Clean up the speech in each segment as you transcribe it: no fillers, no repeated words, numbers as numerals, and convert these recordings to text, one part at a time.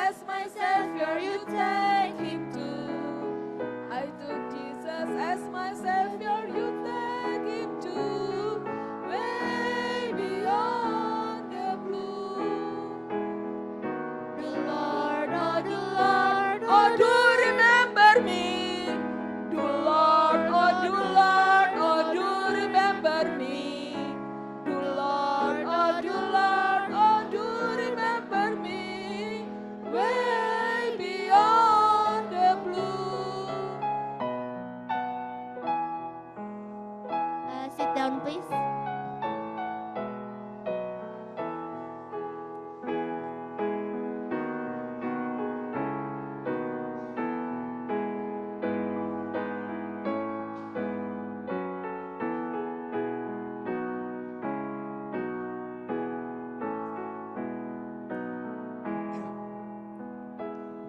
as my Savior, you take him too. I took Jesus as my Savior, you take him too. Way beyond the blue. The Lord, oh the Lord, oh do remember me. The Lord, oh the Lord, oh do remember me. The Lord, oh the Lord, oh do remember me. Way beyond the blue. Sit down, please.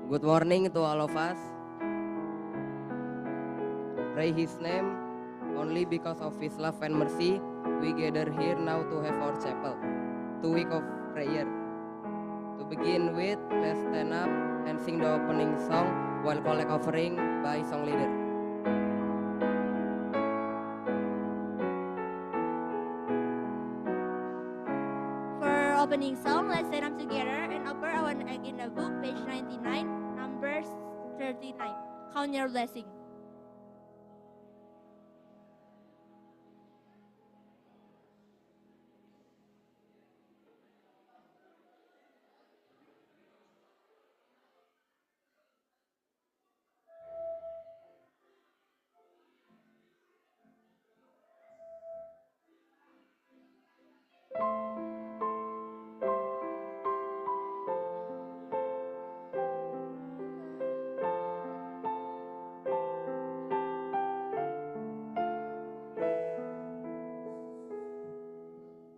Good morning to all of us. Pray His name only because of His love and mercy. We gather here now to have our chapel, 2 weeks of prayer. To begin with, let's stand up and sing the opening song while collect offering by song leader. For opening song, let's stand up together and open our agenda book, page 99, numbers 39. Count your blessing.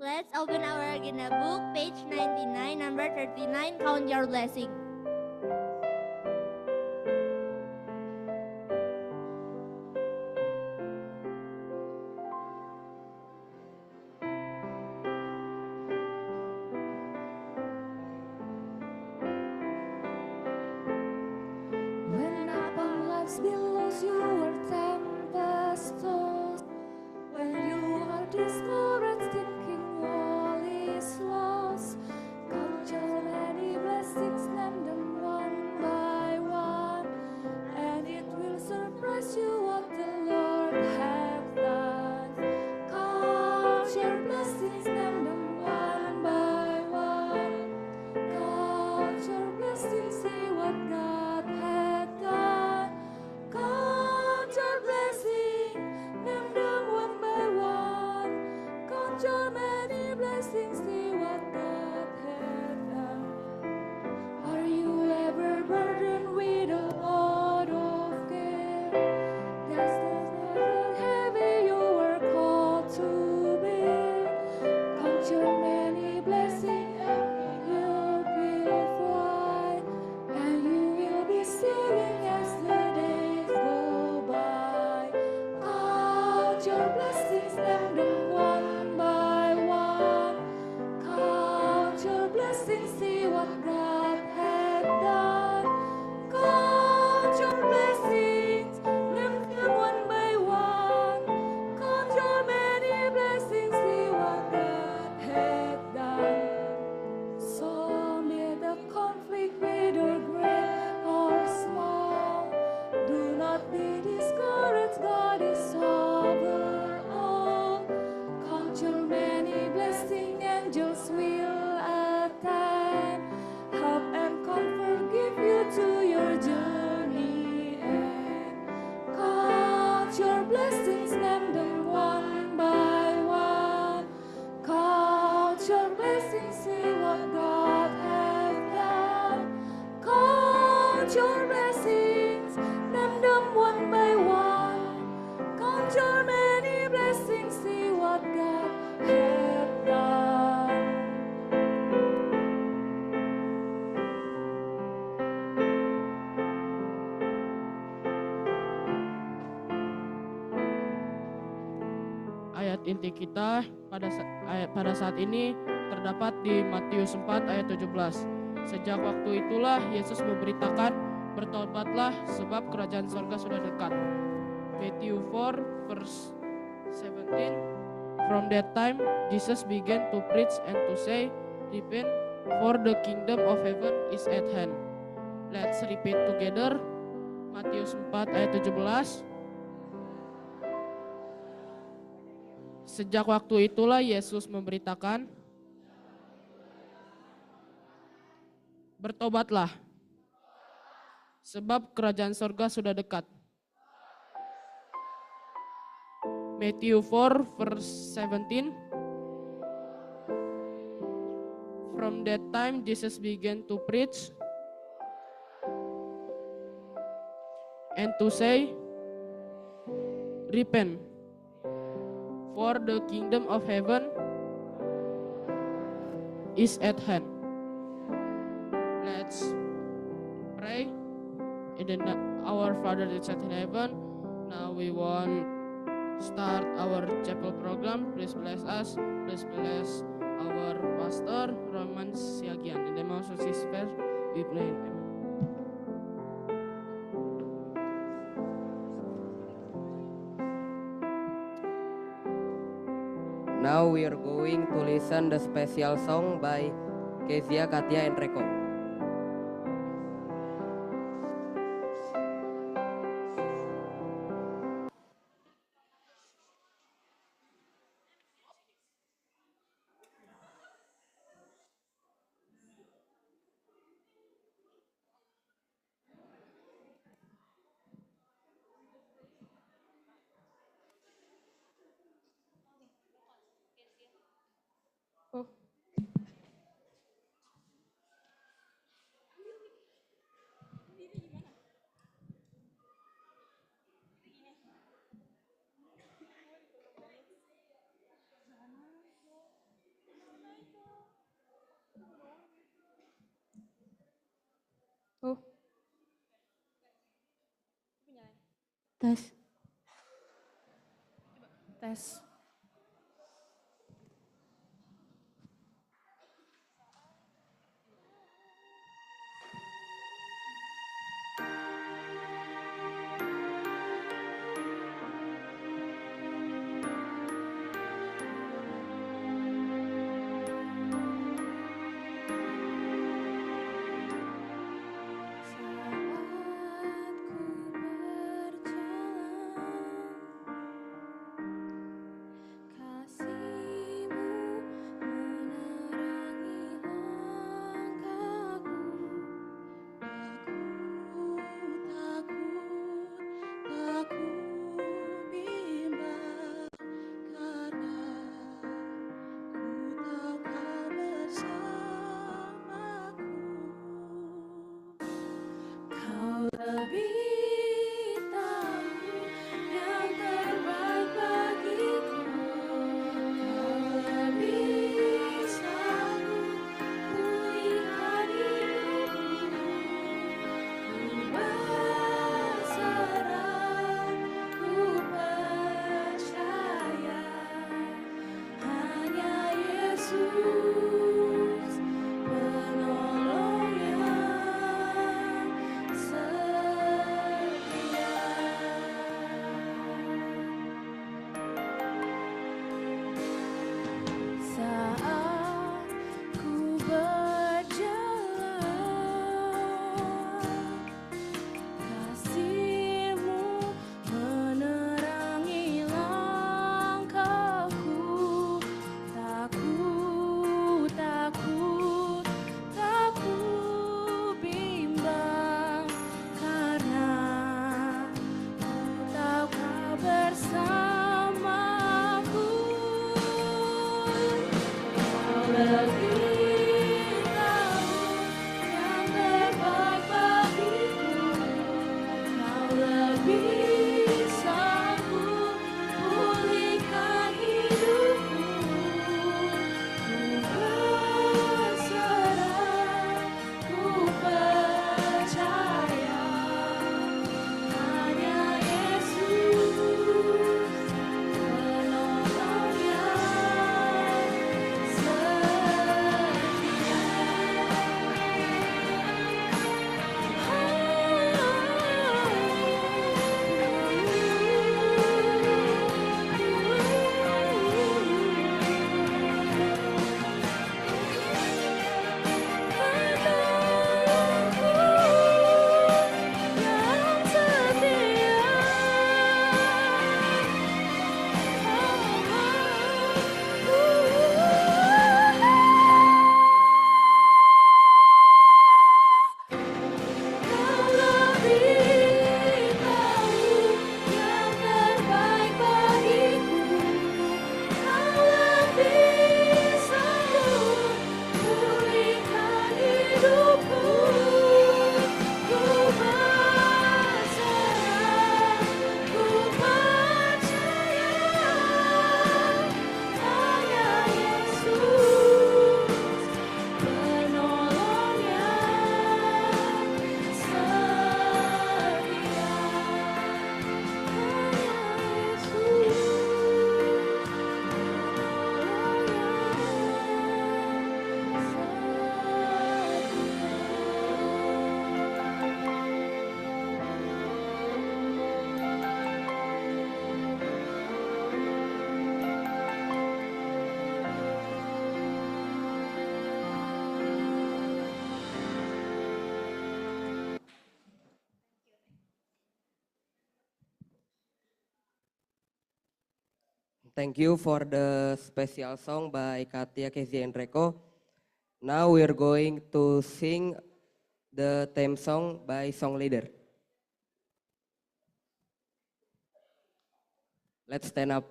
Let's open our agenda book, page 99, number 39, count your blessing. When upon life's billows you are tempest-tossed, when you are discouraged thinking all is lost, count your many blessings, name them one by one, and it will surprise you what the Lord has done. Count your blessings, name them one by one. Count your blessings, see what God had done. Count your blessings, name them one by one. Count your many blessings, see what God had done. Are you ever burdened with a load of care? Does that burden heavy you were called to bear? Count your many blessings, and you'll be fine, and you will be sailing as the days go by. Count your blessings, name them one by one. Count your blessings, see what God had done. Count your blessings, name them one by one. Count your many blessings, see what God had done. So may the conflict, whether great or small, do not be discouraged, God is over all. Count your many blessings, angels will attend, help and comfort, give you to your journey end. Count your blessings, name them one by one. Count your blessings, see what God has done. Count your blessings, name them one by one. Count your many blessings, see what God has done. Ayat inti kita pada saat ini terdapat di Matius 4 ayat 17. Sejak waktu itulah Yesus memberitakan, bertobatlah sebab kerajaan surga sudah dekat. Matthew 4 verse 17. From that time Jesus began to preach and to say, repent, for the kingdom of heaven is at hand. Let's repeat together. Matius 4 ayat 17. Sejak waktu itulah Yesus memberitakan, bertobatlah, sebab kerajaan surga sudah dekat. Matthew 4 verse 17. From that time Jesus began to preach and to say, repent, for the kingdom of heaven is at hand. Let's pray. Our Father that art in heaven, now we want start our chapel program. Please bless us. Please bless our pastor Roman Siagian. In the name of Jesus, we pray. Amen. Now we are going to listen the special song by Kezia, Katia, and Reko. Tes. Tes. Thank you for the special song by Katia, Kezia, and Reko. Now we're going to sing the theme song by song leader. Let's stand up.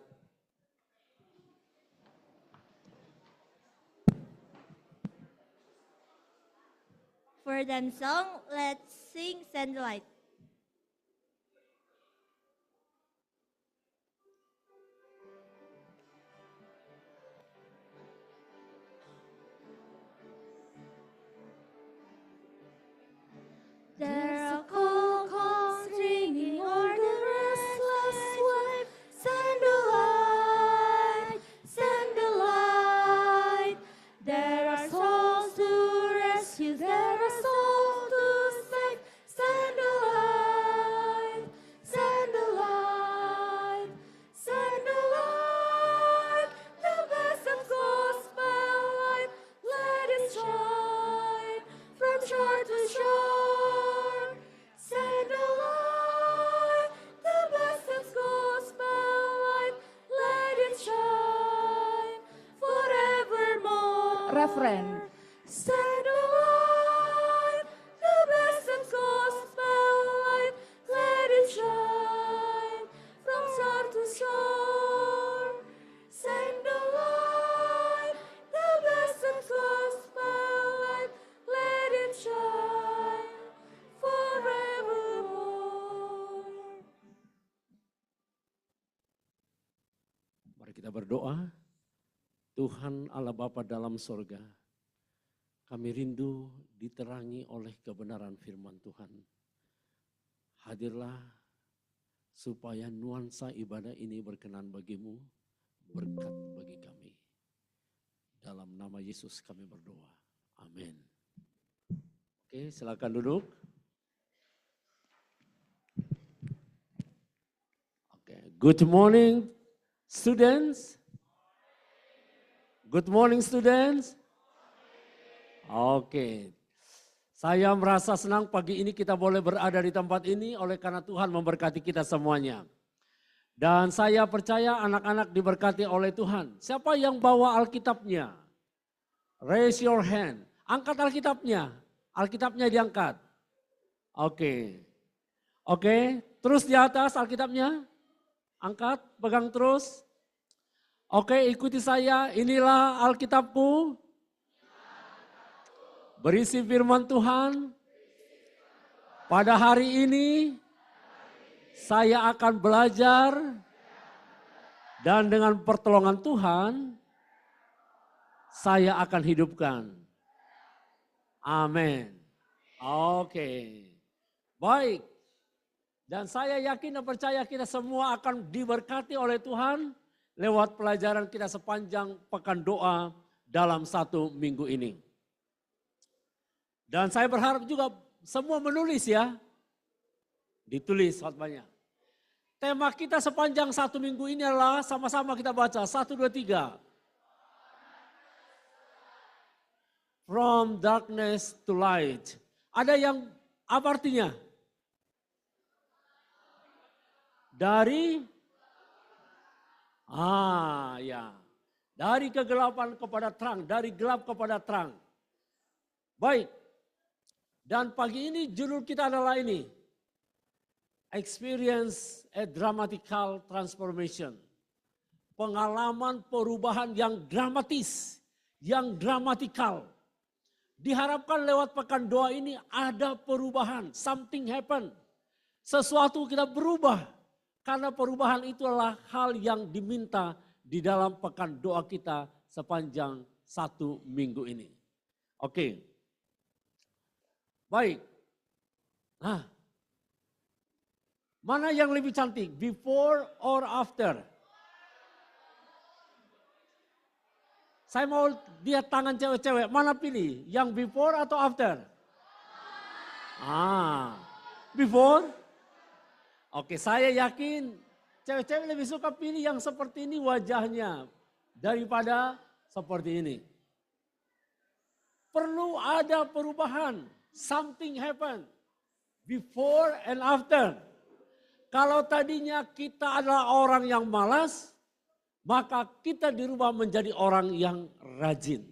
For them song, let's sing Send the Light. There's a call, call ringing o'er the restless wave. Send a light, send a light. There are souls to rescue, there are souls to save. Send a light, send a light, send a light. The best of gospel light, let it shine from shore to shore. Send a light, the best of gospel light, let it shine forevermore. Refrain. Send a light, the best of gospel light, let it shine from shore to shore. Send a light, the best of gospel light, let it shine forevermore. Mari kita berdoa. Tuhan Allah Bapa dalam sorga, kami rindu diterangi oleh kebenaran firman Tuhan. Hadirlah supaya nuansa ibadah ini berkenan bagimu, berkat bagi kami. Dalam nama Yesus kami berdoa. Amin. Oke, silakan duduk. Oke, good morning students. Good morning students. Oke. Saya merasa senang pagi ini kita boleh berada di tempat ini oleh karena Tuhan memberkati kita semuanya. Dan saya percaya anak-anak diberkati oleh Tuhan. Siapa yang bawa Alkitabnya? Raise your hand. Angkat Alkitabnya. Alkitabnya diangkat. Oke. Oke, terus di atas Alkitabnya. Angkat, pegang terus. Oke, ikuti saya. Inilah Alkitabku. Berisi firman Tuhan. Pada hari ini saya akan belajar dan dengan pertolongan Tuhan saya akan hidupkan. Amin. Oke. Baik. Dan saya yakin dan percaya kita semua akan diberkati oleh Tuhan lewat pelajaran kita sepanjang pekan doa dalam 1 minggu ini. Dan saya berharap juga semua menulis ya. Ditulis khotbahnya. Tema kita sepanjang 1 minggu ini adalah sama-sama kita baca. 1, 2, 3. From darkness to light. Ada yang apa artinya? Dari ya. Dari kegelapan kepada terang, dari gelap kepada terang. Baik. Dan pagi ini judul kita adalah ini. Experience a dramatical transformation. Pengalaman perubahan yang dramatis, yang dramatikal. Diharapkan lewat pekan doa ini ada perubahan, something happen. Sesuatu kita berubah. Karena perubahan itu adalah hal yang diminta di dalam pekan doa kita sepanjang 1 minggu ini. Oke. Baik. Nah, mana yang lebih cantik? Before or after? Saya mau lihat tangan cewek-cewek. Mana pilih? Yang before atau after? Before? Oke, saya yakin cewek-cewek lebih suka pilih yang seperti ini wajahnya daripada seperti ini. Perlu ada perubahan. Something happen. Before and after. Kalau tadinya kita adalah orang yang malas, maka kita dirubah menjadi orang yang rajin.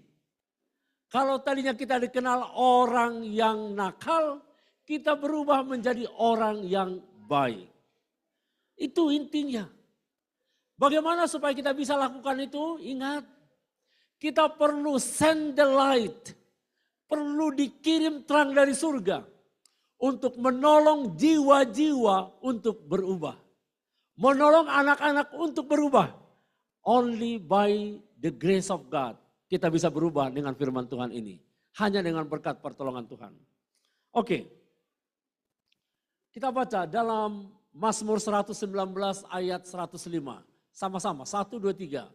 Kalau tadinya kita dikenal orang yang nakal, kita berubah menjadi orang yang baik. Itu intinya. Bagaimana supaya kita bisa lakukan itu? Ingat, kita perlu send the light. Perlu dikirim terang dari surga untuk menolong jiwa-jiwa untuk berubah. Menolong anak-anak untuk berubah. Only by the grace of God kita bisa berubah dengan firman Tuhan ini. Hanya dengan berkat pertolongan Tuhan. Oke. Kita baca dalam Mazmur 119 ayat 105. Sama-sama, 1, 2, 3.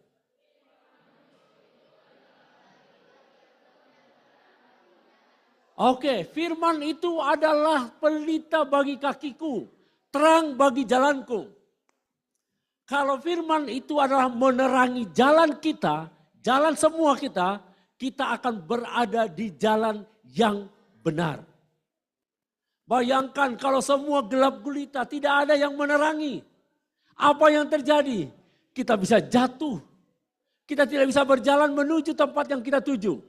Oke, firman itu adalah pelita bagi kakiku, terang bagi jalanku. Kalau firman itu adalah menerangi jalan kita, jalan semua kita akan berada di jalan yang benar. Bayangkan kalau semua gelap gulita, tidak ada yang menerangi. Apa yang terjadi? Kita bisa jatuh. Kita tidak bisa berjalan menuju tempat yang kita tuju.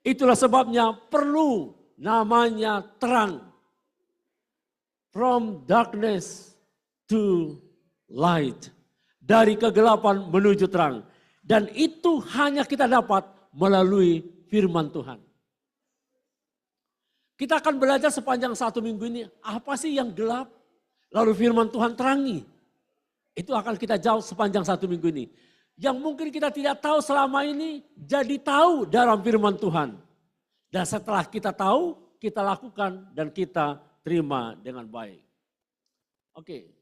Itulah sebabnya perlu namanya terang. From darkness to light. Dari kegelapan menuju terang. Dan itu hanya kita dapat melalui firman Tuhan. Kita akan belajar sepanjang 1 minggu ini. Apa sih yang gelap? Lalu firman Tuhan terangi. Itu akan kita jawab sepanjang 1 minggu ini. Yang mungkin kita tidak tahu selama ini, jadi tahu dalam firman Tuhan. Dan setelah kita tahu, kita lakukan dan kita terima dengan baik. Oke.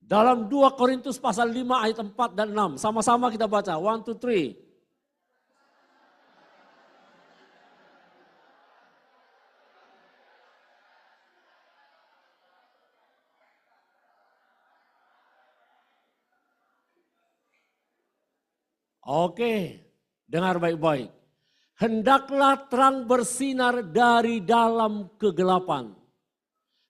Dalam 2 Korintus pasal 5 ayat 4 dan 6. Sama-sama kita baca. 1, 2, 3. Oke, dengar baik-baik. Hendaklah terang bersinar dari dalam kegelapan.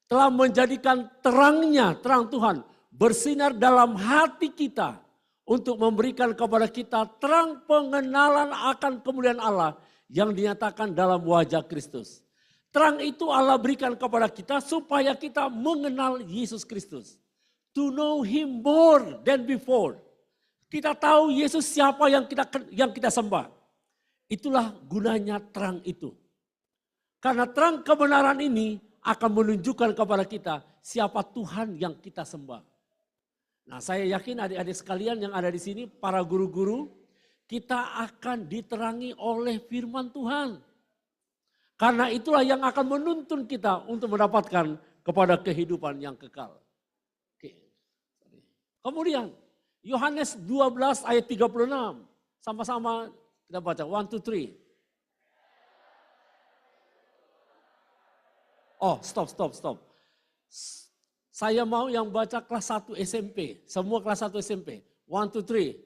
Telah menjadikan terangnya, terang Tuhan, bersinar dalam hati kita. Untuk memberikan kepada kita terang pengenalan akan kemuliaan Allah yang dinyatakan dalam wajah Kristus. Terang itu Allah berikan kepada kita supaya kita mengenal Yesus Kristus. To know Him more than before. Kita tahu Yesus siapa yang kita sembah. Itulah gunanya terang itu. Karena terang kebenaran ini akan menunjukkan kepada kita siapa Tuhan yang kita sembah. Nah, saya yakin adik-adik sekalian yang ada di sini, para guru-guru, kita akan diterangi oleh firman Tuhan. Karena itulah yang akan menuntun kita untuk mendapatkan kepada kehidupan yang kekal. Oke. Kemudian Yohanes 12 ayat 36. Sama-sama kita baca. 1, 2, 3. Oh, stop. Saya mau yang baca kelas 1 SMP. Semua kelas 1 SMP. 1, 2, 3.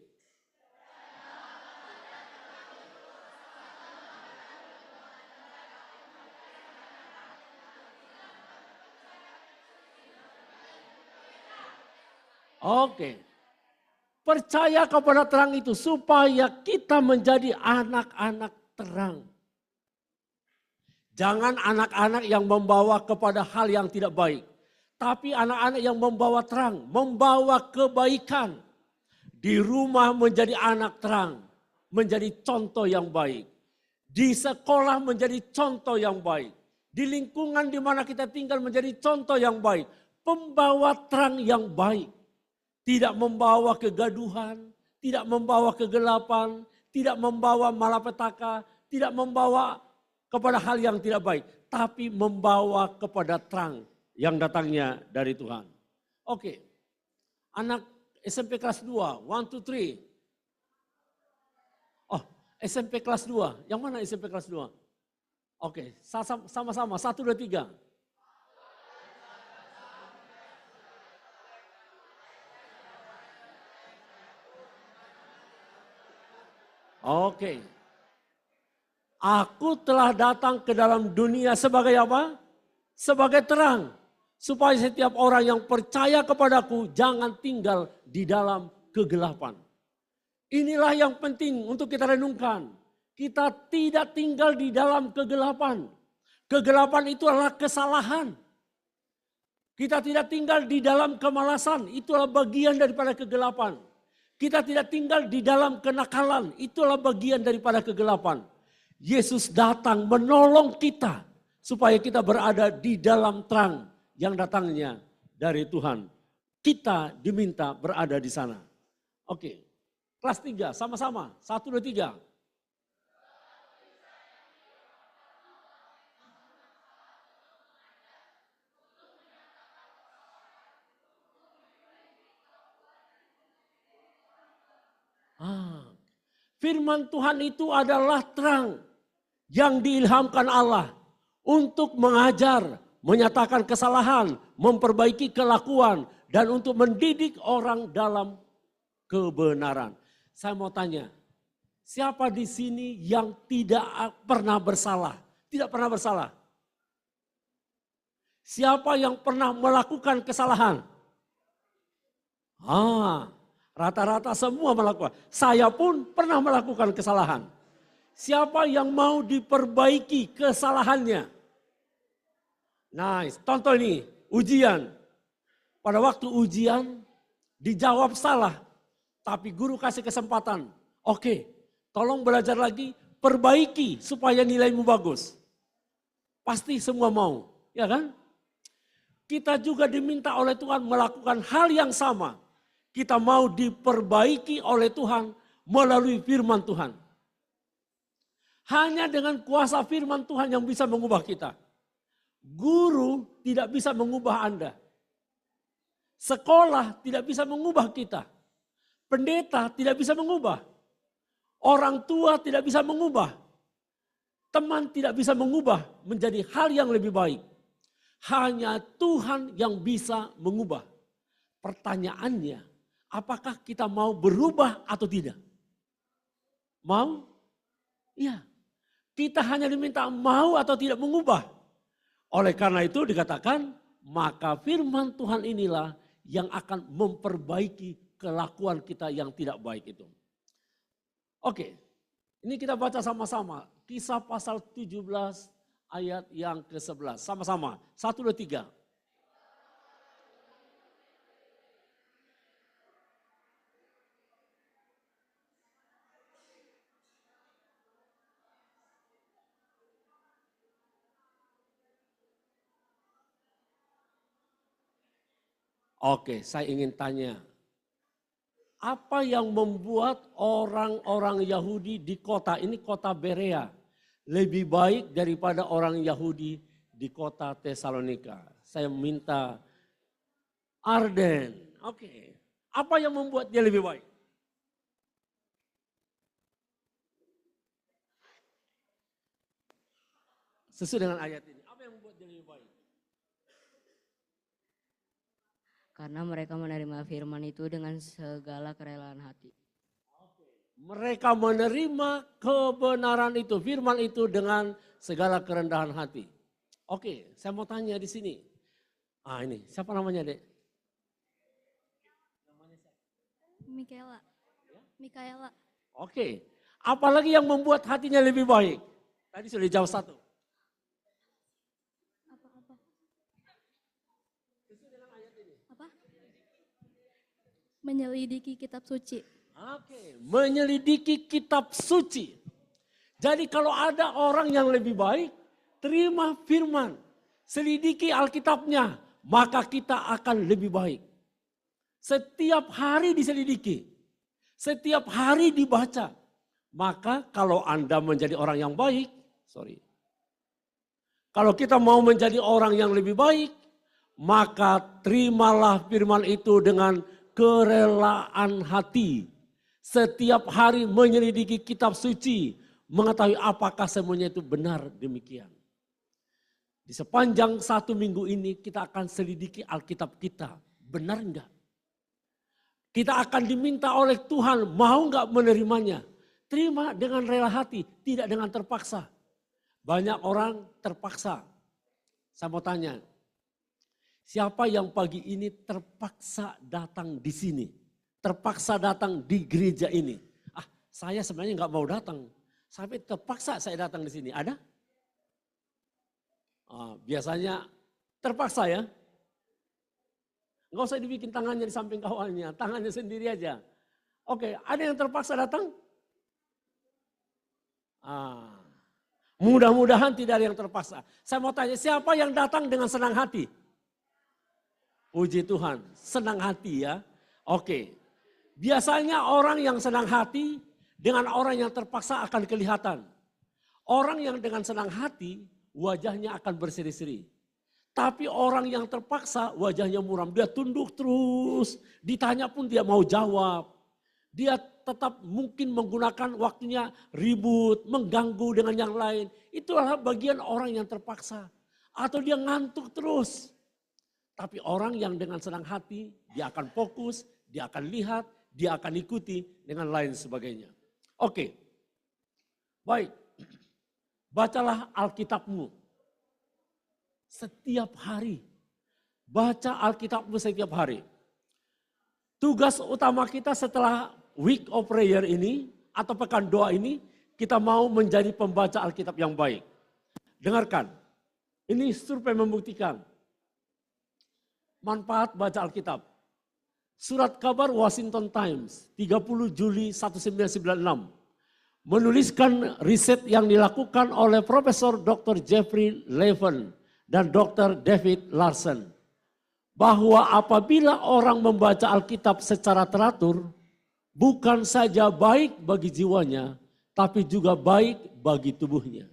Oke. Percaya kepada terang itu supaya kita menjadi anak-anak terang. Jangan anak-anak yang membawa kepada hal yang tidak baik. Tapi anak-anak yang membawa terang, membawa kebaikan. Di rumah menjadi anak terang, menjadi contoh yang baik. Di sekolah menjadi contoh yang baik. Di lingkungan di mana kita tinggal menjadi contoh yang baik. Pembawa terang yang baik. Tidak membawa kegaduhan, tidak membawa kegelapan, tidak membawa malapetaka, tidak membawa kepada hal yang tidak baik. Tapi membawa kepada terang yang datangnya dari Tuhan. Oke, anak SMP kelas 2, 1, 2, 3. Oh, SMP kelas 2, yang mana SMP kelas 2? Oke, sama-sama, 1, 2, 3. Oke. Aku telah datang ke dalam dunia sebagai apa? Sebagai terang. supaya setiap orang yang percaya kepadaku jangan tinggal di dalam kegelapan. Inilah yang penting untuk kita renungkan. Kita tidak tinggal di dalam kegelapan. Kegelapan itu adalah kesalahan. Kita tidak tinggal di dalam kemalasan, itulah bagian daripada kegelapan. Kita tidak tinggal di dalam kenakalan, itulah bagian daripada kegelapan. Yesus datang menolong kita supaya kita berada di dalam terang yang datangnya dari Tuhan. Kita diminta berada di sana. Oke, kelas 3 sama-sama, 1, 2, 3. Firman Tuhan itu adalah terang yang diilhamkan Allah untuk mengajar, menyatakan kesalahan, memperbaiki kelakuan, dan untuk mendidik orang dalam kebenaran. Saya mau tanya, siapa di sini yang tidak pernah bersalah? Tidak pernah bersalah. Siapa yang pernah melakukan kesalahan? Rata-rata semua melakukan. Saya pun pernah melakukan kesalahan. Siapa yang mau diperbaiki kesalahannya? Nice. Contoh ini, ujian. Pada waktu ujian dijawab salah. Tapi guru kasih kesempatan. Oke, tolong belajar lagi, perbaiki supaya nilaimu bagus. Pasti semua mau, ya kan? Kita juga diminta oleh Tuhan melakukan hal yang sama. Kita mau diperbaiki oleh Tuhan melalui firman Tuhan. Hanya dengan kuasa firman Tuhan yang bisa mengubah kita. Guru tidak bisa mengubah Anda. Sekolah tidak bisa mengubah kita. Pendeta tidak bisa mengubah. Orang tua tidak bisa mengubah. Teman tidak bisa mengubah menjadi hal yang lebih baik. Hanya Tuhan yang bisa mengubah. Pertanyaannya, apakah kita mau berubah atau tidak? Mau? Iya. Kita hanya diminta mau atau tidak mengubah. Oleh karena itu dikatakan, maka firman Tuhan inilah yang akan memperbaiki kelakuan kita yang tidak baik itu. Oke, ini kita baca sama-sama. Kisah pasal 17 ayat yang ke-11. Sama-sama, 1, 2, 3. Oke, saya ingin tanya. Apa yang membuat orang-orang Yahudi di kota, ini kota Berea, lebih baik daripada orang Yahudi di kota Tesalonika? Saya minta Arden. Oke, apa yang membuat dia lebih baik? Sesuai dengan ayat ini, apa yang membuat dia lebih baik? Karena mereka menerima firman itu dengan segala kerelaan hati. Mereka menerima kebenaran itu, firman itu dengan segala kerendahan hati. Oke, saya mau tanya di sini. Ini, siapa namanya, Dek? Mikaela. Oke, apalagi yang membuat hatinya lebih baik? Tadi sudah dijawab satu. Menyelidiki kitab suci. Oke, menyelidiki kitab suci. Jadi kalau ada orang yang lebih baik, terima firman. Selidiki Alkitabnya, maka kita akan lebih baik. Setiap hari diselidiki. Setiap hari dibaca. Maka kalau Anda menjadi orang yang baik, kalau kita mau menjadi orang yang lebih baik, maka terimalah firman itu dengan kerelaan hati. Setiap hari menyelidiki kitab suci, mengetahui apakah semuanya itu benar demikian. Di sepanjang 1 minggu ini kita akan selidiki Alkitab kita, benar enggak? Kita akan diminta oleh Tuhan, mau enggak menerimanya? Terima dengan rela hati, tidak dengan terpaksa. Banyak orang terpaksa. Saya mau tanya, Siapa yang pagi ini terpaksa datang di sini? Terpaksa datang di gereja ini? Saya sebenarnya nggak mau datang. Sampai terpaksa saya datang di sini. Ada? Biasanya terpaksa ya. Nggak usah dibikin tangannya di samping kawannya. Tangannya sendiri aja. Oke, ada yang terpaksa datang? Mudah-mudahan tidak ada yang terpaksa. Saya mau tanya, siapa yang datang dengan senang hati? Puji Tuhan, senang hati ya. Oke, biasanya orang yang senang hati dengan orang yang terpaksa akan kelihatan. Orang yang dengan senang hati wajahnya akan berseri-seri. Tapi orang yang terpaksa wajahnya muram. Dia tunduk terus, ditanya pun dia mau jawab. Dia tetap mungkin menggunakan waktunya ribut, mengganggu dengan yang lain. Itulah bagian orang yang terpaksa. Atau dia ngantuk terus. Tapi orang yang dengan senang hati, dia akan fokus, dia akan lihat, dia akan ikuti dengan lain sebagainya. Oke, baik. Bacalah Alkitabmu setiap hari. Baca Alkitabmu setiap hari. Tugas utama kita setelah Week of Prayer ini atau pekan doa ini, kita mau menjadi pembaca Alkitab yang baik. Dengarkan, ini survei membuktikan manfaat baca Alkitab. Surat kabar Washington Times 30 Juli 1996 menuliskan riset yang dilakukan oleh Profesor Dr. Jeffrey Levin dan Dr. David Larson. Bahwa apabila orang membaca Alkitab secara teratur, bukan saja baik bagi jiwanya, tapi juga baik bagi tubuhnya.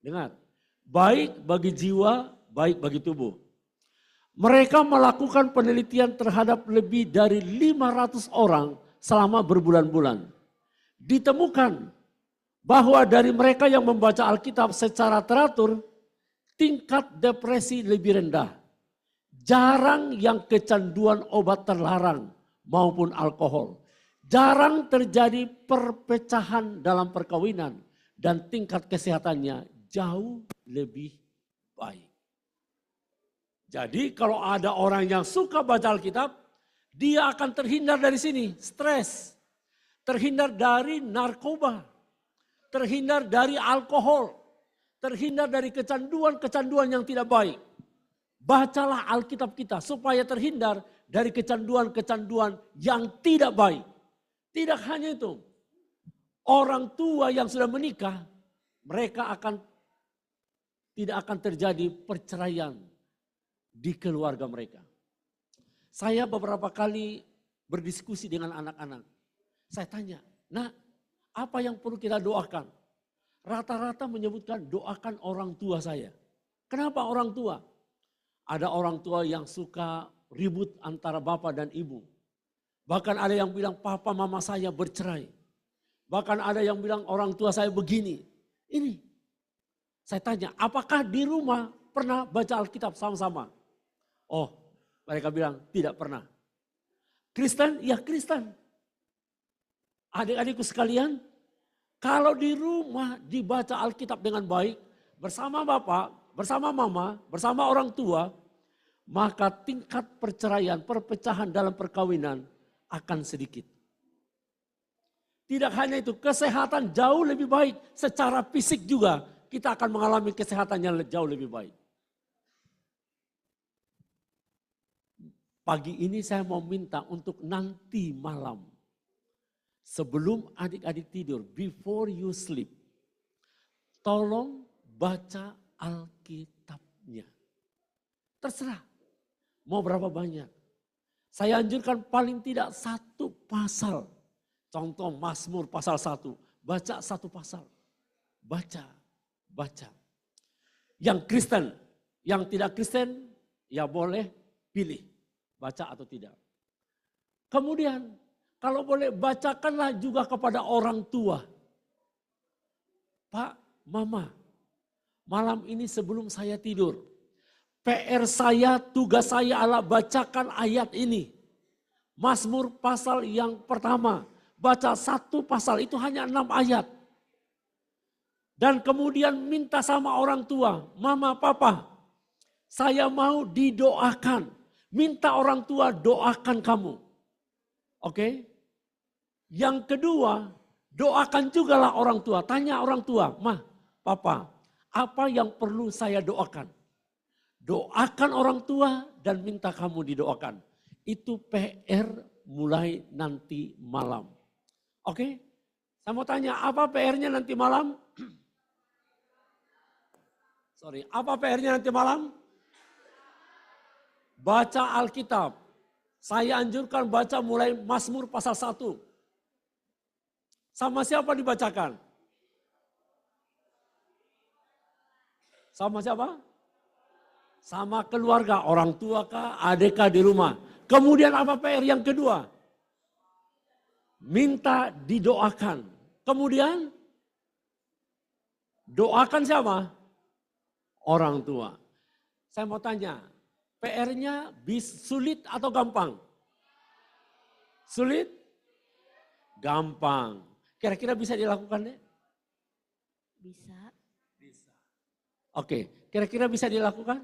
Dengar, baik bagi jiwa, baik bagi tubuh. Mereka melakukan penelitian terhadap lebih dari 500 orang selama berbulan-bulan. Ditemukan bahwa dari mereka yang membaca Alkitab secara teratur, tingkat depresi lebih rendah. Jarang yang kecanduan obat terlarang maupun alkohol. Jarang terjadi perpecahan dalam perkawinan dan tingkat kesehatannya jauh lebih baik. Jadi kalau ada orang yang suka baca Alkitab, dia akan terhindar dari sini, stres. Terhindar dari narkoba, terhindar dari alkohol, terhindar dari kecanduan-kecanduan yang tidak baik. Bacalah Alkitab kita supaya terhindar dari kecanduan-kecanduan yang tidak baik. Tidak hanya itu, orang tua yang sudah menikah, mereka tidak akan terjadi perceraian di keluarga mereka. Saya beberapa kali berdiskusi dengan anak-anak. Saya tanya, "Nak, apa yang perlu kita doakan?" Rata-rata menyebutkan doakan orang tua saya. Kenapa orang tua? Ada orang tua yang suka ribut antara bapak dan ibu. Bahkan ada yang bilang papa mama saya bercerai. Bahkan ada yang bilang orang tua saya begini. Ini, saya tanya, apakah di rumah pernah baca Alkitab sama-sama? Oh, mereka bilang tidak pernah. Kristen? Ya Kristen. Adik-adikku sekalian, kalau di rumah dibaca Alkitab dengan baik, bersama bapak, bersama mama, bersama orang tua, maka tingkat perceraian, perpecahan dalam perkawinan akan sedikit. Tidak hanya itu, kesehatan jauh lebih baik. Secara fisik juga kita akan mengalami kesehatan yang jauh lebih baik. Pagi ini saya mau minta untuk nanti malam, sebelum adik-adik tidur, before you sleep, tolong baca Alkitabnya. Terserah, mau berapa banyak. Saya anjurkan paling tidak satu pasal. Contoh Mazmur pasal 1, baca satu pasal. Baca. Yang Kristen, yang tidak Kristen, ya boleh pilih. Baca atau tidak. Kemudian kalau boleh bacakanlah juga kepada orang tua. Pak, Mama, malam ini sebelum saya tidur, PR saya, tugas saya adalah bacakan ayat ini. Mazmur pasal yang pertama, baca satu pasal, itu hanya 6 ayat. Dan kemudian minta sama orang tua, Mama, Papa, Saya mau didoakan. Minta orang tua doakan kamu. Oke? Yang kedua, doakan jugalah orang tua. Tanya orang tua, "Mah, Papa, apa yang perlu saya doakan?" Doakan orang tua dan minta kamu didoakan. Itu PR mulai nanti malam. Oke? Saya mau tanya, apa PR-nya nanti malam? Apa PR-nya nanti malam? Baca Alkitab. Saya anjurkan baca mulai Mazmur pasal 1. Sama siapa dibacakan? Sama siapa? Sama keluarga, orang tua kah, adik kah di rumah. Kemudian apa PR yang kedua? Minta didoakan. Kemudian doakan siapa? Orang tua. Saya mau tanya, PR-nya sulit atau gampang? Sulit? Gampang. Kira-kira bisa dilakukan deh? Bisa. Bisa. Oke, kira-kira bisa dilakukan?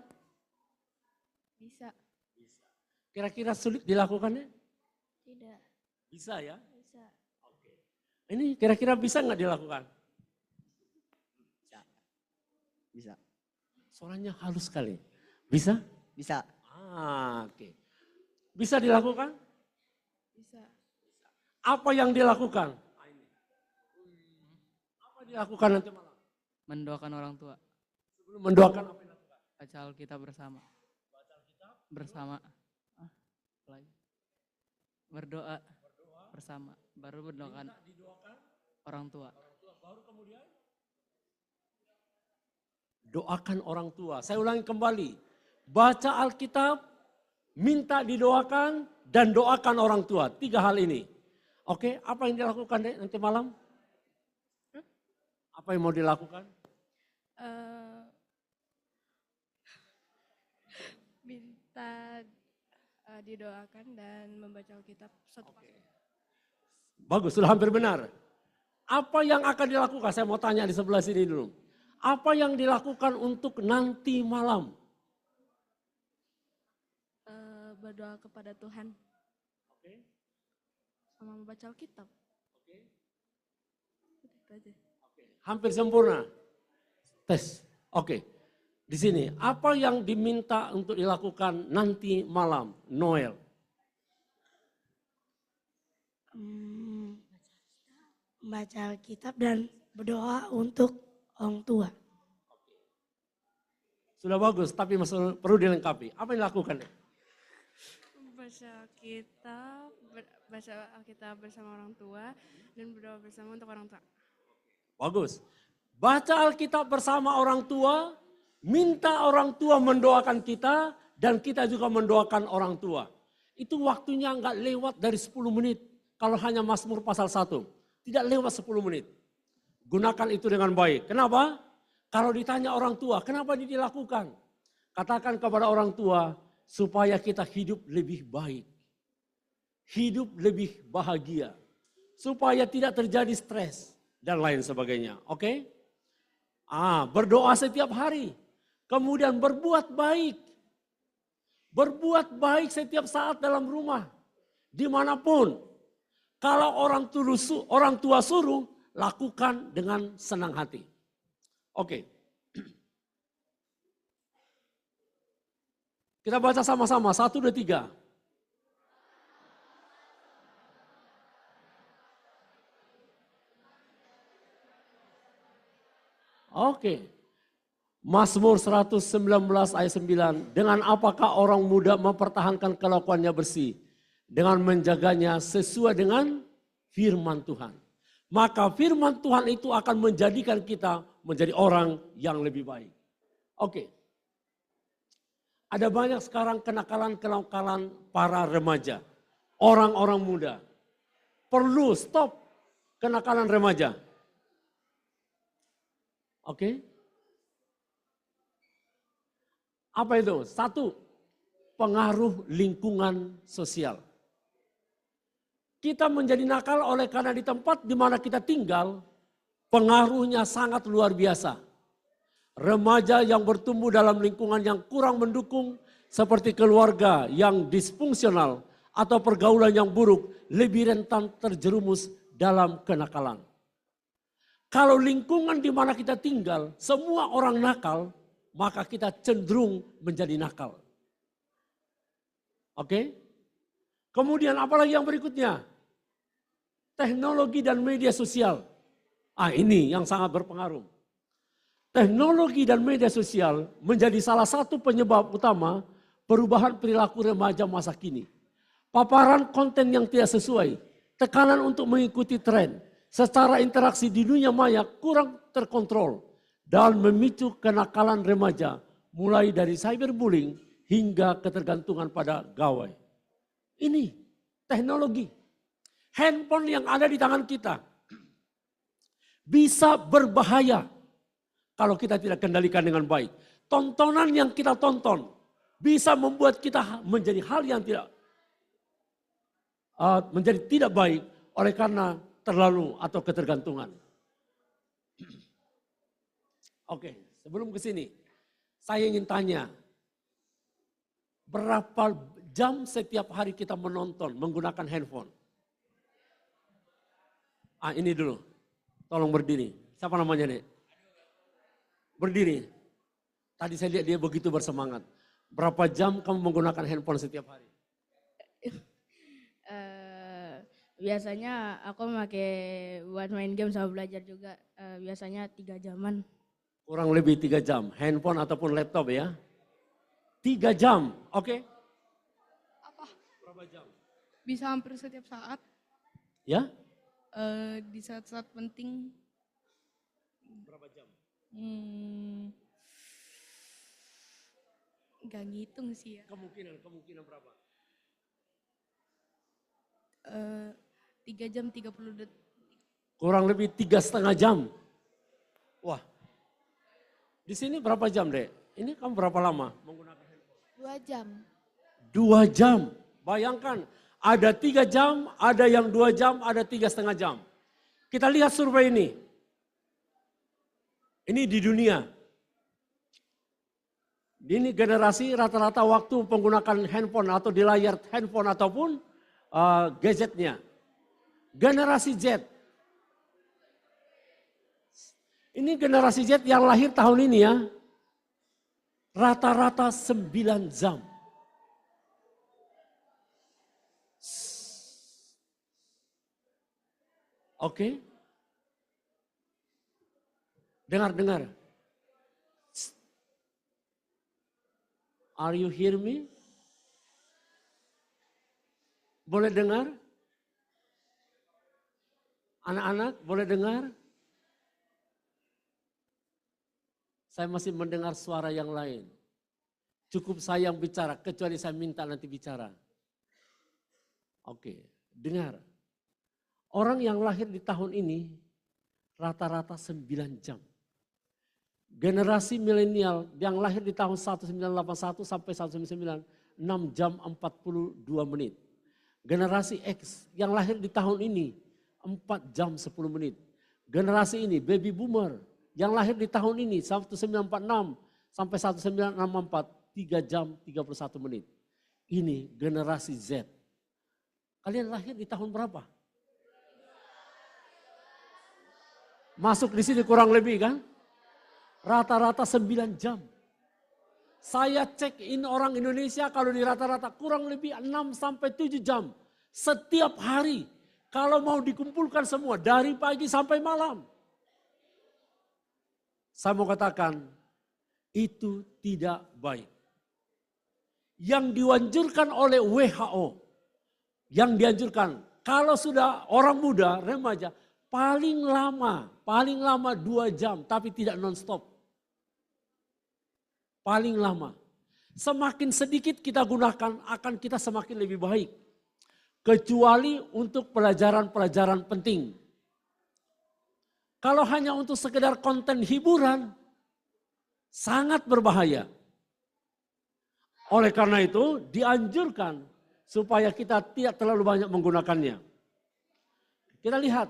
Bisa. Bisa. Kira-kira sulit dilakukan deh? Tidak. Bisa ya? Bisa. Oke. Ini kira-kira bisa nggak dilakukan? Bisa. Bisa. Suaranya halus sekali. Bisa? Bisa. Oke. Bisa dilakukan? Bisa. Apa yang dilakukan? Apa dilakukan nanti malam? Mendoakan orang tua. Sebelum mendoakan apa yang dilakukan? Baca Alkitab bersama. Bersama. Lagi. Berdoa bersama. Baru mendoakan orang tua. Baru kemudian doakan orang tua. Saya ulangi kembali. Baca Alkitab, minta didoakan, dan doakan orang tua. 3 hal ini. Oke, apa yang dilakukan deh nanti malam? Apa yang mau dilakukan? Minta didoakan dan membaca Alkitab satu pasal. Bagus, sudah hampir benar. Apa yang akan dilakukan? Saya mau tanya di sebelah sini dulu. Apa yang dilakukan untuk nanti malam? Berdoa kepada Tuhan. Oke. Sama membaca Alkitab. Oke. Itu aja. Hampir sempurna. Tes. Oke. Di sini, apa yang diminta untuk dilakukan nanti malam, Noel? Membaca Alkitab dan berdoa untuk orang tua. Sudah bagus, tapi masih perlu dilengkapi. Apa yang dilakukan? Baca Alkitab bersama orang tua dan berdoa bersama untuk orang tua. Bagus. Baca Alkitab bersama orang tua, minta orang tua mendoakan kita, dan kita juga mendoakan orang tua. Itu waktunya enggak lewat dari 10 menit. Kalau hanya Mazmur pasal 1. Tidak lewat 10 menit. Gunakan itu dengan baik. Kenapa? Kalau ditanya orang tua, kenapa ini dilakukan? Katakan kepada orang tua, supaya kita hidup lebih baik. Hidup lebih bahagia. Supaya tidak terjadi stres dan lain sebagainya. Oke? Berdoa setiap hari. Kemudian berbuat baik. Berbuat baik setiap saat dalam rumah. Dimanapun. Kalau orang tua suruh, lakukan dengan senang hati. Oke. Kita baca sama-sama, 1, 2, 3. Oke. Mazmur 119 ayat 9. Dengan apakah orang muda mempertahankan kelakuannya bersih? Dengan menjaganya sesuai dengan firman Tuhan. Maka firman Tuhan itu akan menjadikan kita menjadi orang yang lebih baik. Oke. Ada banyak sekarang kenakalan-kenakalan para remaja. Orang-orang muda. Perlu stop kenakalan remaja. Oke. Apa itu? 1, pengaruh lingkungan sosial. Kita menjadi nakal oleh karena di tempat di mana kita tinggal, pengaruhnya sangat luar biasa. Remaja yang bertumbuh dalam lingkungan yang kurang mendukung seperti keluarga yang disfungsional atau pergaulan yang buruk lebih rentan terjerumus dalam kenakalan. Kalau lingkungan di mana kita tinggal semua orang nakal, maka kita cenderung menjadi nakal. Oke? Kemudian apalagi yang berikutnya? Teknologi dan media sosial. Ini yang sangat berpengaruh. Teknologi dan media sosial menjadi salah satu penyebab utama perubahan perilaku remaja masa kini. Paparan konten yang tidak sesuai, tekanan untuk mengikuti tren, secara interaksi di dunia maya kurang terkontrol dan memicu kenakalan remaja mulai dari cyberbullying hingga ketergantungan pada gawai. Ini teknologi. Handphone yang ada di tangan kita bisa berbahaya kalau kita tidak kendalikan dengan baik. Tontonan yang kita tonton bisa membuat kita menjadi hal yang tidak baik oleh karena terlalu atau ketergantungan. Oke, sebelum ke sini saya ingin tanya, berapa jam setiap hari kita menonton menggunakan handphone? Ini dulu, tolong berdiri. Siapa namanya nih? Berdiri. Tadi saya lihat dia begitu bersemangat. Berapa jam kamu menggunakan handphone setiap hari? Biasanya aku pakai buat main game sama belajar juga. Biasanya 3 jaman. Kurang lebih 3 jam. Handphone ataupun laptop ya. 3 jam, oke? Apa? Berapa jam? Bisa hampir setiap saat. Ya? Di saat-saat penting. Berapa jam? Gak ngitung sih ya. Kemungkinan berapa? 3 jam 30 detik. Kurang lebih 3,5 jam. Wah. Di sini berapa jam, Dek? Ini kamu berapa lama menggunakan handphone? 2 jam. 2 jam. Bayangkan, ada 3 jam, ada yang 2 jam, ada 3,5 jam. Kita lihat survei ini. Ini di dunia. Ini generasi rata-rata waktu menggunakan handphone atau di layar handphone ataupun gadgetnya. Generasi Z. Ini generasi Z yang lahir tahun ini ya. Rata-rata 9 jam. Oke. Dengar. Are you hear me? Boleh dengar? Anak-anak boleh dengar? Saya masih mendengar suara yang lain. Cukup saya yang bicara, kecuali saya minta nanti bicara. Oke, dengar. Orang yang lahir di tahun ini rata-rata 9 jam. Generasi milenial yang lahir di tahun 1981 sampai 1999, 6 jam 42 menit. Generasi X yang lahir di tahun ini 4 jam 10 menit. Generasi ini baby boomer yang lahir di tahun ini 1946 sampai 1964 3 jam 31 menit. Ini generasi Z. Kalian lahir di tahun berapa? Masuk di sini kurang lebih kan? Rata-rata 9 jam. Saya cek in orang Indonesia kalau di rata-rata kurang lebih 6 sampai 7 jam. Setiap hari. Kalau mau dikumpulkan semua dari pagi sampai malam. Saya mau katakan itu tidak baik. Yang dianjurkan oleh WHO. Yang dianjurkan kalau sudah orang muda, remaja, paling lama 2 jam tapi tidak non-stop. Paling lama. Semakin sedikit kita gunakan akan kita semakin lebih baik. Kecuali untuk pelajaran-pelajaran penting. Kalau hanya untuk sekedar konten hiburan, sangat berbahaya. Oleh karena itu dianjurkan supaya kita tidak terlalu banyak menggunakannya. Kita lihat,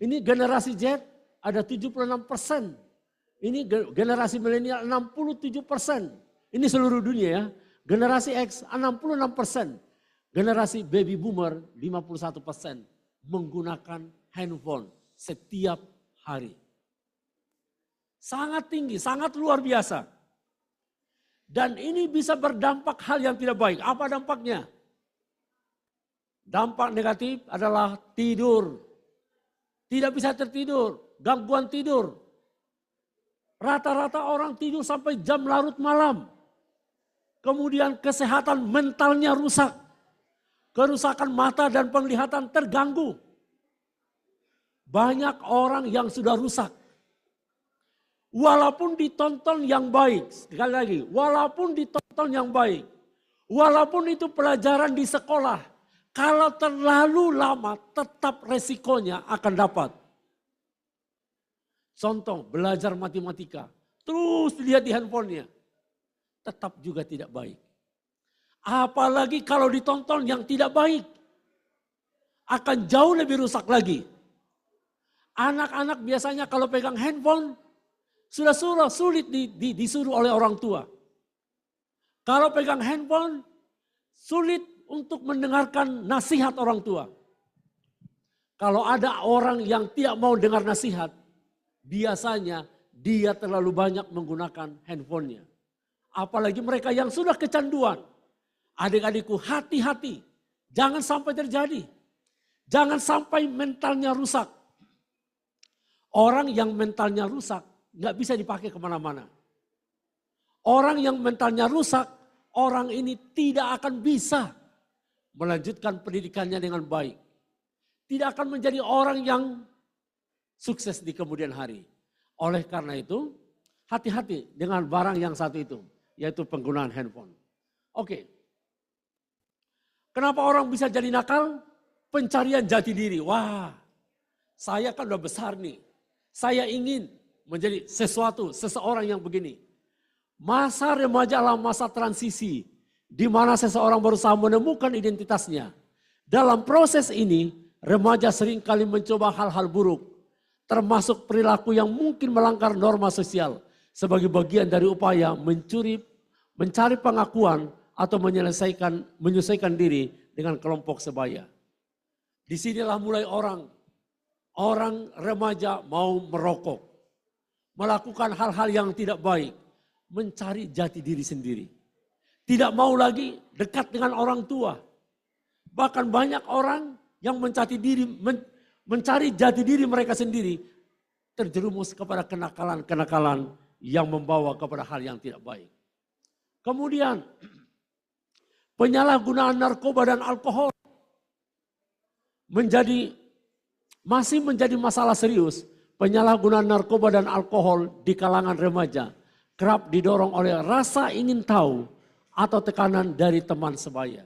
ini generasi Z ada 76% Ini generasi milenial 67%. Ini seluruh dunia ya. Generasi X 66%. Generasi baby boomer 51% menggunakan handphone setiap hari. Sangat tinggi, sangat luar biasa. Dan ini bisa berdampak hal yang tidak baik. Apa dampaknya? Dampak negatif adalah tidur. Tidak bisa tertidur, gangguan tidur. Rata-rata orang tidur sampai jam larut malam. Kemudian kesehatan mentalnya rusak. Kerusakan mata dan penglihatan terganggu. Banyak orang yang sudah rusak. Walaupun ditonton yang baik, sekali lagi, walaupun ditonton yang baik. Walaupun itu pelajaran di sekolah, kalau terlalu lama tetap resikonya akan dapat. Contoh, belajar matematika, terus lihat di handphonenya, tetap juga tidak baik. Apalagi kalau ditonton yang tidak baik, akan jauh lebih rusak lagi. Anak-anak biasanya kalau pegang handphone, sudah sulit disuruh oleh orang tua. Kalau pegang handphone, sulit untuk mendengarkan nasihat orang tua. Kalau ada orang yang tidak mau dengar nasihat, biasanya dia terlalu banyak menggunakan handphonenya. Apalagi mereka yang sudah kecanduan. Adik-adikku, hati-hati. Jangan sampai terjadi. Jangan sampai mentalnya rusak. Orang yang mentalnya rusak nggak bisa dipakai kemana-mana. Orang yang mentalnya rusak, orang ini tidak akan bisa melanjutkan pendidikannya dengan baik. Tidak akan menjadi orang yang sukses di kemudian hari. Oleh karena itu, hati-hati dengan barang yang satu itu, yaitu penggunaan handphone. Oke. Kenapa orang bisa jadi nakal? Pencarian jati diri. Wah, saya kan udah besar nih. Saya ingin menjadi seseorang yang begini. Masa remaja adalah masa transisi, di mana seseorang berusaha menemukan identitasnya. Dalam proses ini, remaja seringkali mencoba hal-hal buruk, termasuk perilaku yang mungkin melanggar norma sosial sebagai bagian dari upaya mencari pengakuan atau menyelesaikan diri dengan kelompok sebaya. Disinilah mulai orang remaja mau merokok, melakukan hal-hal yang tidak baik, mencari jati diri sendiri. Tidak mau lagi dekat dengan orang tua. Bahkan banyak orang yang mencari jati diri mereka sendiri, terjerumus kepada kenakalan-kenakalan yang membawa kepada hal yang tidak baik. Kemudian penyalahgunaan narkoba dan alkohol masih menjadi masalah serius. Penyalahgunaan narkoba dan alkohol di kalangan remaja kerap didorong oleh rasa ingin tahu atau tekanan dari teman sebaya.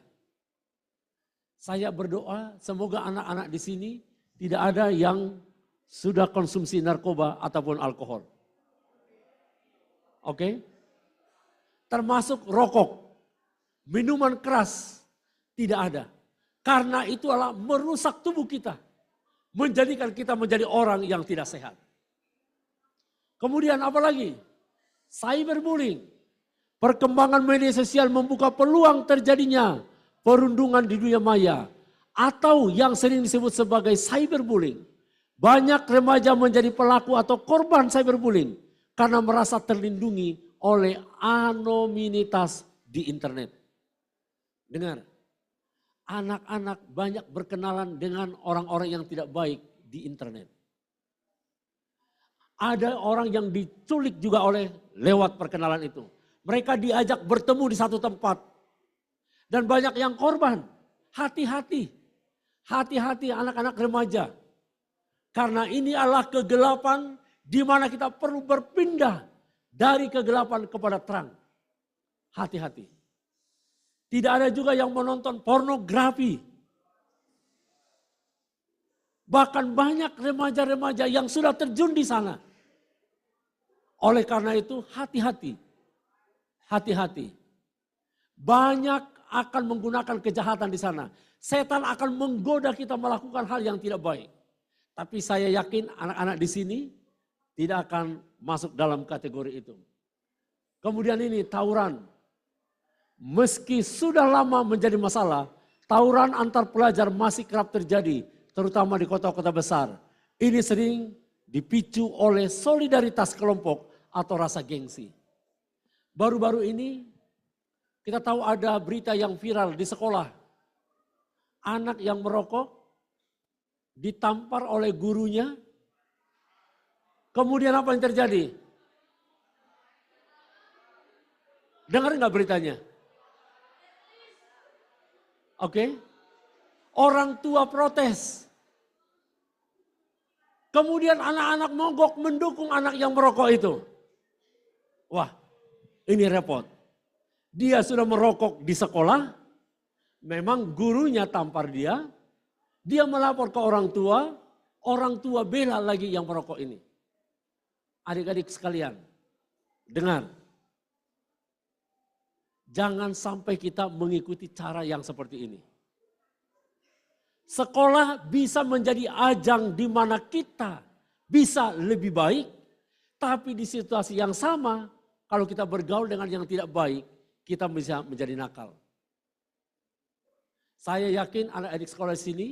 Saya berdoa semoga anak-anak di sini tidak ada yang sudah konsumsi narkoba ataupun alkohol. Oke? Termasuk rokok, minuman keras tidak ada. Karena itu adalah merusak tubuh kita. Menjadikan kita menjadi orang yang tidak sehat. Kemudian apa lagi? Cyberbullying. Perkembangan media sosial membuka peluang terjadinya perundungan di dunia maya. Atau yang sering disebut sebagai cyberbullying. Banyak remaja menjadi pelaku atau korban cyberbullying. Karena merasa terlindungi oleh anonimitas di internet. Dengar. Anak-anak banyak berkenalan dengan orang-orang yang tidak baik di internet. Ada orang yang diculik juga lewat perkenalan itu. Mereka diajak bertemu di satu tempat. Dan banyak yang korban. Hati-hati. Hati-hati anak-anak remaja. Karena ini adalah kegelapan di mana kita perlu berpindah dari kegelapan kepada terang. Hati-hati. Tidak ada juga yang menonton pornografi. Bahkan banyak remaja-remaja yang sudah terjun di sana. Oleh karena itu hati-hati. Hati-hati. Banyak akan menggunakan kejahatan di sana. Setan akan menggoda kita melakukan hal yang tidak baik. Tapi saya yakin anak-anak di sini tidak akan masuk dalam kategori itu. Kemudian ini tawuran. Meski sudah lama menjadi masalah, tawuran antar pelajar masih kerap terjadi, terutama di kota-kota besar. Ini sering dipicu oleh solidaritas kelompok atau rasa gengsi. Baru-baru ini kita tahu ada berita yang viral di sekolah. Anak yang merokok ditampar oleh gurunya. Kemudian apa yang terjadi? Dengar nggak beritanya? Oke. Orang tua protes. Kemudian anak-anak mogok mendukung anak yang merokok itu. Wah, ini repot. Dia sudah merokok di sekolah, memang gurunya tampar dia melapor ke orang tua bela lagi yang merokok ini. Adik-adik sekalian, dengar. Jangan sampai kita mengikuti cara yang seperti ini. Sekolah bisa menjadi ajang di mana kita bisa lebih baik, tapi di situasi yang sama, kalau kita bergaul dengan yang tidak baik, kita bisa menjadi nakal. Saya yakin anak-adik sekolah di sini,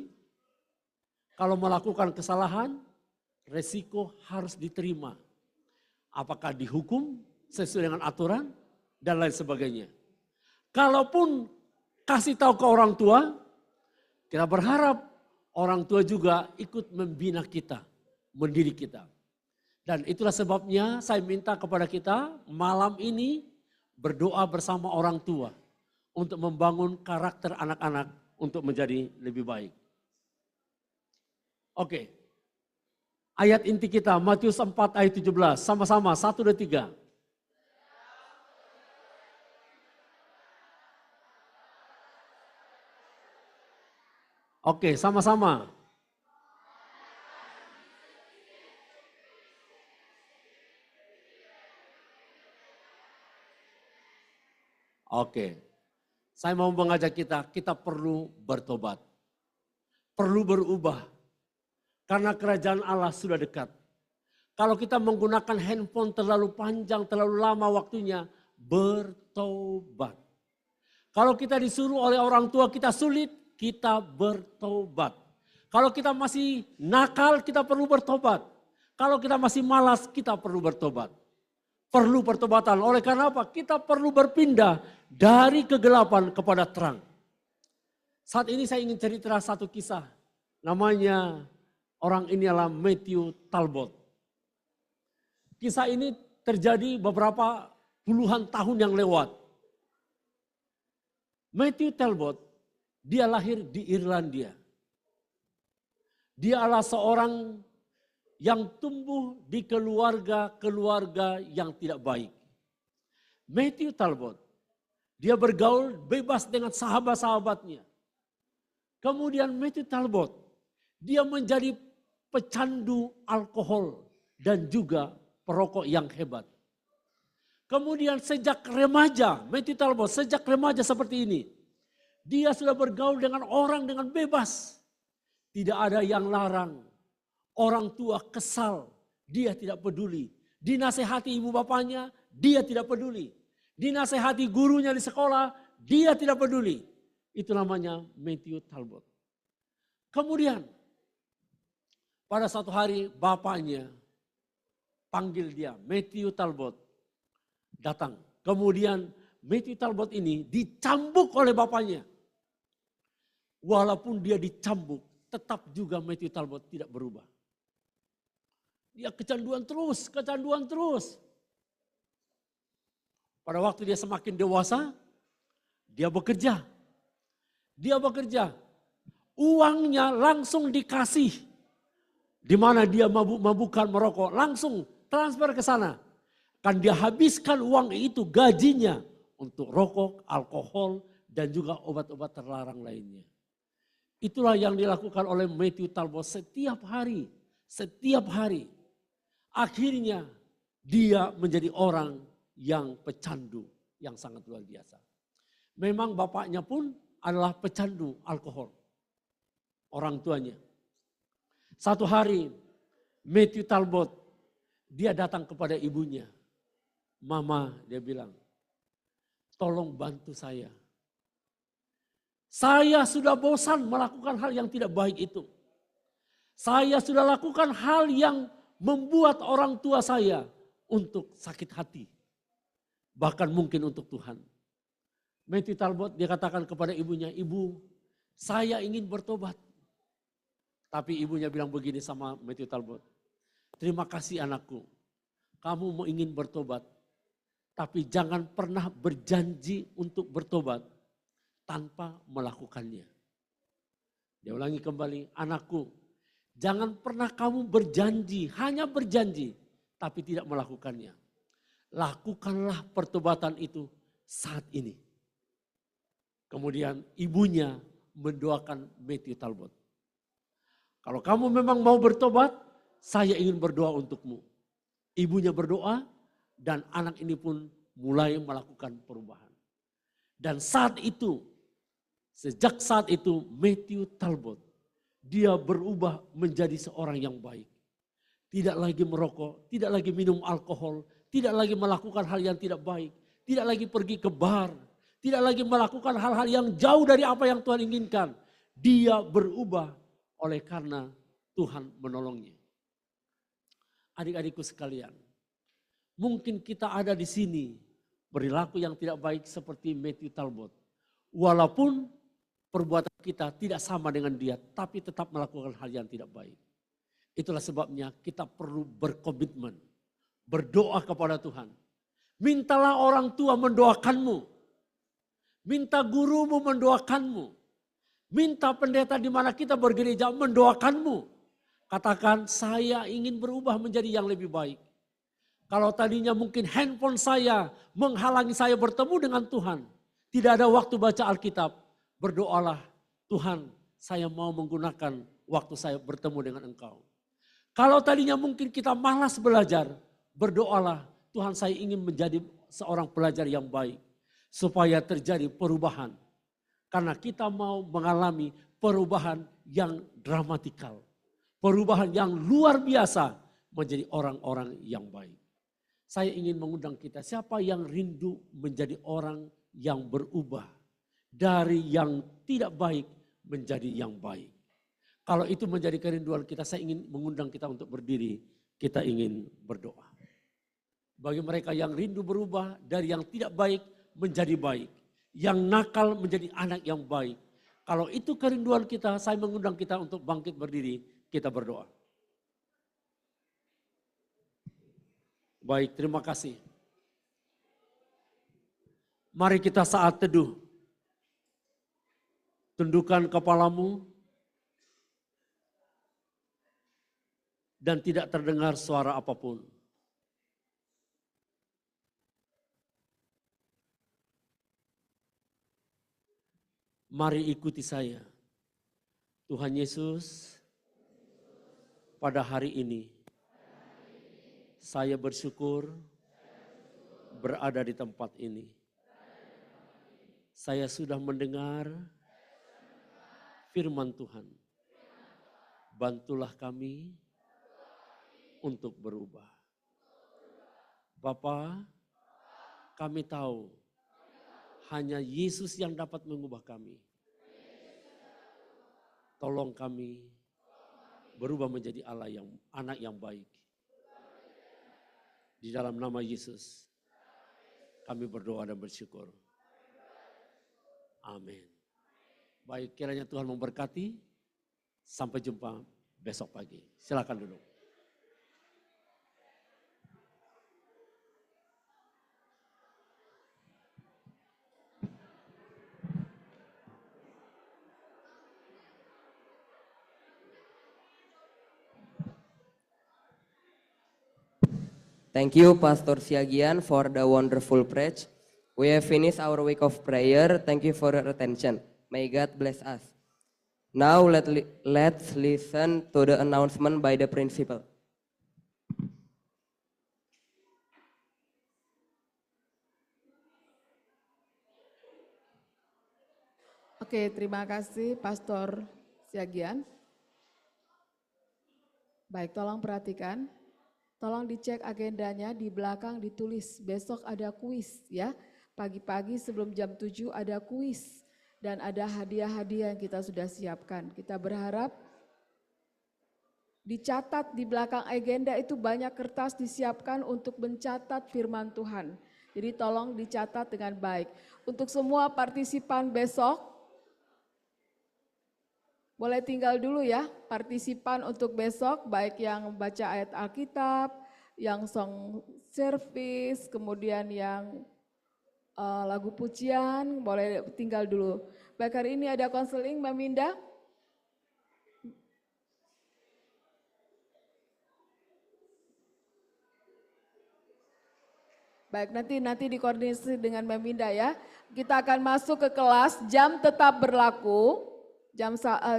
kalau melakukan kesalahan, resiko harus diterima. Apakah dihukum sesuai dengan aturan dan lain sebagainya. Kalaupun kasih tahu ke orang tua, kita berharap orang tua juga ikut membina kita, mendidik kita. Dan itulah sebabnya saya minta kepada kita malam ini berdoa bersama orang tua untuk membangun karakter anak-anak untuk menjadi lebih baik. Oke. Ayat inti kita Matius 4 ayat 17. Sama-sama 1, 2, 3. Oke, sama-sama. Oke. Saya mau mengajak kita perlu bertobat. Perlu berubah. Karena kerajaan Allah sudah dekat. Kalau kita menggunakan handphone terlalu panjang, terlalu lama waktunya, bertobat. Kalau kita disuruh oleh orang tua kita sulit, kita bertobat. Kalau kita masih nakal, kita perlu bertobat. Kalau kita masih malas, kita perlu bertobat. Perlu pertobatan. Oleh karena apa? Kita perlu berpindah dari kegelapan kepada terang. Saat ini saya ingin cerita satu kisah. Namanya orang ini adalah Matthew Talbot. Kisah ini terjadi beberapa puluhan tahun yang lewat. Matthew Talbot, dia lahir di Irlandia. Dia adalah seorang yang tumbuh di keluarga yang tidak baik. Matthew Talbot, dia bergaul bebas dengan sahabat-sahabatnya. Kemudian Matthew Talbot, dia menjadi pecandu alkohol dan juga perokok yang hebat. Kemudian sejak remaja, Matthew Talbot sejak remaja seperti ini, dia sudah bergaul dengan orang dengan bebas. Tidak ada yang larang. Orang tua kesal, dia tidak peduli. Dinasehati ibu bapaknya, dia tidak peduli. Dinasehati gurunya di sekolah, dia tidak peduli. Itu namanya Matthew Talbot. Kemudian pada suatu hari bapaknya panggil dia, Matthew Talbot datang. Kemudian Matthew Talbot ini dicambuk oleh bapaknya. Walaupun dia dicambuk, tetap juga Matthew Talbot tidak berubah. Dia kecanduan terus. Pada waktu dia semakin dewasa, dia bekerja. Uangnya langsung dikasih. Di mana dia mabuk-mabukan merokok, langsung transfer ke sana. Kan dia habiskan uang itu gajinya untuk rokok, alkohol, dan juga obat-obat terlarang lainnya. Itulah yang dilakukan oleh Matthew Talbot setiap hari. Akhirnya dia menjadi orang yang pecandu yang sangat luar biasa. Memang bapaknya pun adalah pecandu alkohol. Orang tuanya. Satu hari Matthew Talbot Dia datang kepada ibunya. Mama, dia bilang, tolong bantu saya. Saya sudah bosan melakukan hal yang tidak baik itu. Saya sudah lakukan hal yang membuat orang tua saya untuk sakit hati. Bahkan mungkin untuk Tuhan. Matthew Talbot dia katakan kepada ibunya, ibu saya ingin bertobat. Tapi ibunya bilang begini sama Matthew Talbot. Terima kasih anakku, kamu mau ingin bertobat. Tapi jangan pernah berjanji untuk bertobat tanpa melakukannya. Dia ulangi kembali, anakku, jangan pernah kamu berjanji, hanya berjanji, tapi tidak melakukannya. Lakukanlah pertobatan itu saat ini. Kemudian ibunya mendoakan Matthew Talbot. Kalau kamu memang mau bertobat, saya ingin berdoa untukmu. Ibunya berdoa dan anak ini pun mulai melakukan perubahan. Dan saat itu, sejak saat itu Matthew Talbot, dia berubah menjadi seorang yang baik. Tidak lagi merokok, tidak lagi minum alkohol, tidak lagi melakukan hal yang tidak baik, tidak lagi pergi ke bar, tidak lagi melakukan hal-hal yang jauh dari apa yang Tuhan inginkan. Dia berubah oleh karena Tuhan menolongnya. Adik-adikku sekalian, mungkin kita ada di sini perilaku yang tidak baik seperti Matthew Talbot. Walaupun perbuatan kita tidak sama dengan dia, tapi tetap melakukan hal yang tidak baik. Itulah sebabnya kita perlu berkomitmen, berdoa kepada Tuhan. Mintalah orang tua mendoakanmu. Minta gurumu mendoakanmu. Minta pendeta di mana kita bergereja mendoakanmu. Katakan saya ingin berubah menjadi yang lebih baik. Kalau tadinya mungkin handphone saya menghalangi saya bertemu dengan Tuhan. Tidak ada waktu baca Alkitab. Berdoalah, Tuhan saya mau menggunakan waktu saya bertemu dengan Engkau. Kalau tadinya mungkin kita malas belajar. Berdoalah, Tuhan saya ingin menjadi seorang pelajar yang baik. Supaya terjadi perubahan. Karena kita mau mengalami perubahan yang dramatikal. Perubahan yang luar biasa menjadi orang-orang yang baik. Saya ingin mengundang kita, siapa yang rindu menjadi orang yang berubah. Dari yang tidak baik menjadi yang baik. Kalau itu menjadi kerinduan kita, saya ingin mengundang kita untuk berdiri. Kita ingin berdoa. Bagi mereka yang rindu berubah dari yang tidak baik menjadi baik. Yang nakal menjadi anak yang baik. Kalau itu kerinduan kita, saya mengundang kita untuk bangkit berdiri. Kita berdoa. Baik, terima kasih. Mari kita saat teduh. Tundukkan kepalamu. Dan tidak terdengar suara apapun. Mari ikuti saya. Tuhan Yesus, pada hari ini, saya bersyukur berada di tempat ini. Saya sudah mendengar firman Tuhan. Bantulah kami untuk berubah. Bapa, kami tahu hanya Yesus yang dapat mengubah kami. Tolong kami berubah menjadi anak yang baik. Di dalam nama Yesus, kami berdoa dan bersyukur. Amin. Baik, kiranya Tuhan memberkati. Sampai jumpa besok pagi. Silakan duduk. Thank you, Pastor Siagian, for the wonderful preach. We have finished our week of prayer. Thank you for your attention. May God bless us. Now let's listen to the announcement by the principal. Oke, terima kasih Pastor Siagian. Baik, tolong perhatikan. Tolong dicek agendanya, di belakang ditulis besok ada kuis ya. Pagi-pagi sebelum jam 7 ada kuis dan ada hadiah-hadiah yang kita sudah siapkan. Kita berharap dicatat di belakang agenda itu banyak kertas disiapkan untuk mencatat firman Tuhan. Jadi tolong dicatat dengan baik. Untuk semua partisipan besok, boleh tinggal dulu ya, partisipan untuk besok, baik yang baca ayat Alkitab, yang song service, kemudian yang lagu pujian, boleh tinggal dulu. Baik, hari ini ada konseling, Mbak Minda. Baik, nanti dikoordinasi dengan Mbak Minda ya. Kita akan masuk ke kelas, jam tetap berlaku.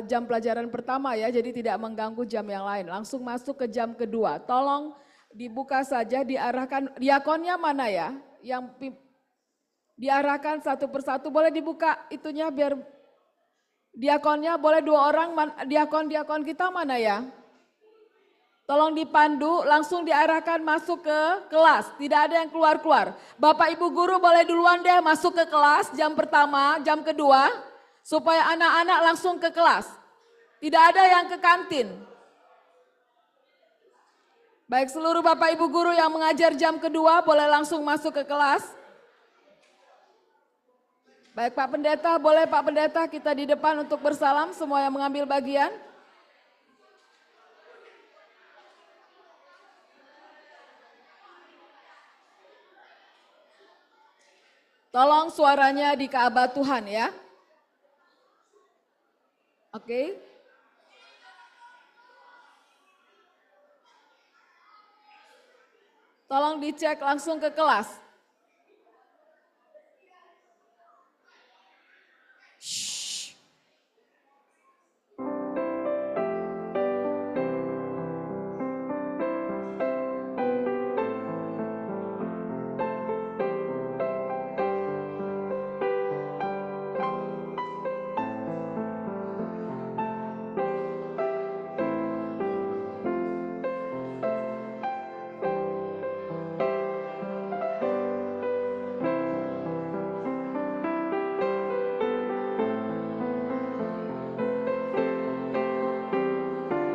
Jam pelajaran pertama ya, jadi tidak mengganggu jam yang lain. Langsung masuk ke jam kedua. Tolong dibuka saja, diarahkan. Diakonnya mana ya? Yang diarahkan satu persatu. Boleh dibuka itunya biar diakonnya boleh 2 orang. Diakon kita mana ya? Tolong dipandu, langsung diarahkan masuk ke kelas. Tidak ada yang keluar-keluar. Bapak Ibu guru boleh duluan deh masuk ke kelas jam pertama, jam kedua. Supaya anak-anak langsung ke kelas. Tidak ada yang ke kantin. Baik, seluruh Bapak Ibu guru yang mengajar jam kedua boleh langsung masuk ke kelas. Baik Pak Pendeta, boleh Pak Pendeta kita di depan untuk bersalam semua yang mengambil bagian. Tolong suaranya di Ka'bah Tuhan ya. Oke. Tolong dicek langsung ke kelas.